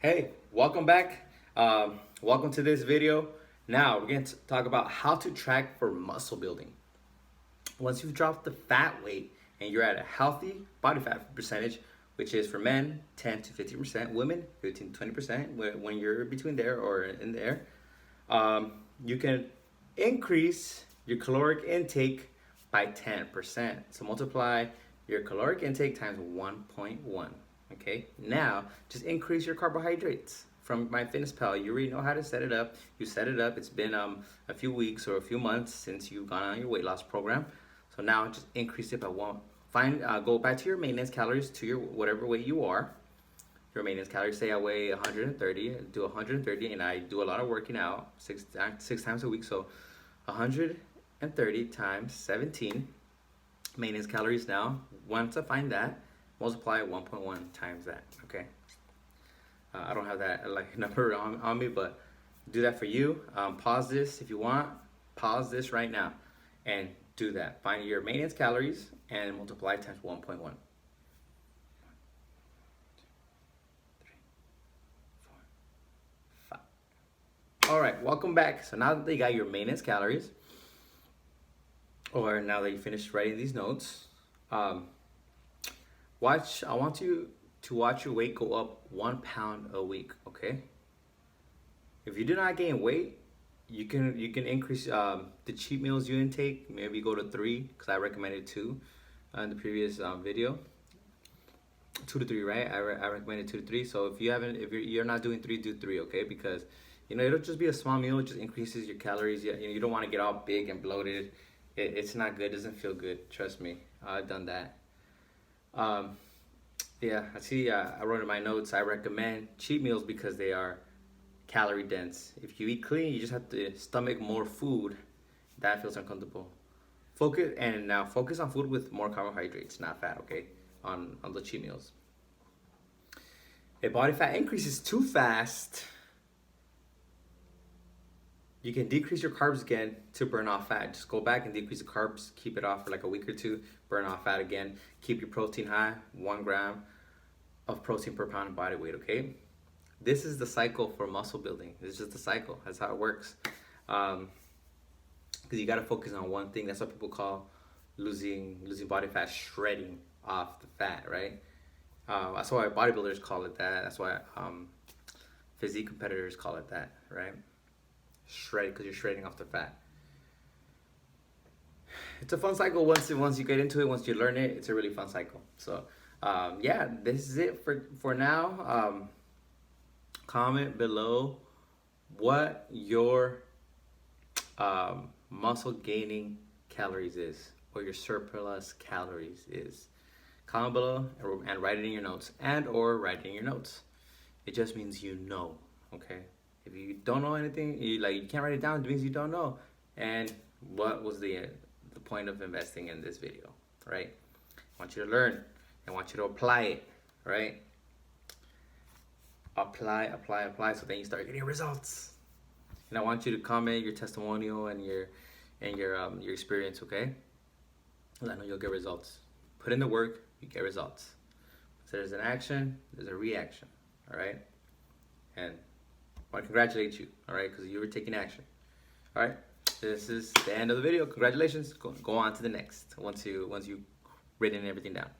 Hey, welcome back. Welcome to this video. Now we're going to talk about how to track for muscle building. Once you've dropped the fat weight and you're at a healthy body fat percentage, which is for men 10 to 15%, women 15 to 20%, when you're between there or in there, you can increase your caloric intake by 10%. So multiply your caloric intake times 1.1. Okay, now just increase your carbohydrates. From MyFitnessPal, you already know how to set it up. You set it up. It's been a few weeks or a few months since you've gone on your weight loss program. So now just increase it by one. Go back to your maintenance calories, to your whatever weight you are. Your maintenance calories. Say I weigh 130. Do 130, and I do a lot of working out six times a week. So 130 times 17 maintenance calories. Now, once I find that, multiply 1.1 times that. Okay. I don't have that number on me, but do that for you. Pause this if you want. Pause this right now and do that. Find your maintenance calories and multiply times 1.1. All right, welcome back. So now that you got your maintenance calories, or now that you finished writing these notes, I want you to watch your weight go up 1 pound a week. Okay. If you do not gain weight, you can increase the cheat meals you intake. Maybe go to 3, because I recommended 2 in the previous video. 2 to 3, right? I recommended 2 to 3. So if you're not doing 3, do 3. Okay, because it'll just be a small meal. It just increases your calories. You don't want to get all big and bloated. It's not good. It doesn't feel good. Trust me. I've done that. Yeah, I see. I wrote in my notes, I recommend cheat meals because they are calorie dense. If you eat clean, you just have to stomach more food. That feels uncomfortable. Focus on food with more carbohydrates, not fat. Okay, on the cheat meals. If body fat increases too fast, you can decrease your carbs again to burn off fat. Just go back and decrease the carbs, keep it off for like a week or 2, burn off fat again. Keep your protein high, 1 gram of protein per pound of body weight, okay? This is the cycle for muscle building. It's just the cycle. That's how it works. Because you got to focus on one thing. That's what people call losing body fat, shredding off the fat, right? That's why bodybuilders call it that. That's why physique competitors call it that, right? Shred, because you're shredding off the fat. It's a fun cycle once you get into it. Once you learn it, it's a really fun cycle. So yeah, this is it for now. Comment below what your muscle gaining calories is, or your surplus calories is. Comment below and write it in your notes, or write it in your notes. It just means you know, okay? If you don't know anything, you can't write it down, it means you don't know. And what was the point of investing in this video, right? I want you to learn. I want you to apply it, right? Apply, so then you start getting results. And I want you to comment your testimonial and your experience, okay? And I know you'll get results. Put in the work, you get results. So there's an action, there's a reaction, all right? And I want to congratulate you, all right, because you were taking action. All right, this is the end of the video. Congratulations. Go on to the next once you've written everything down.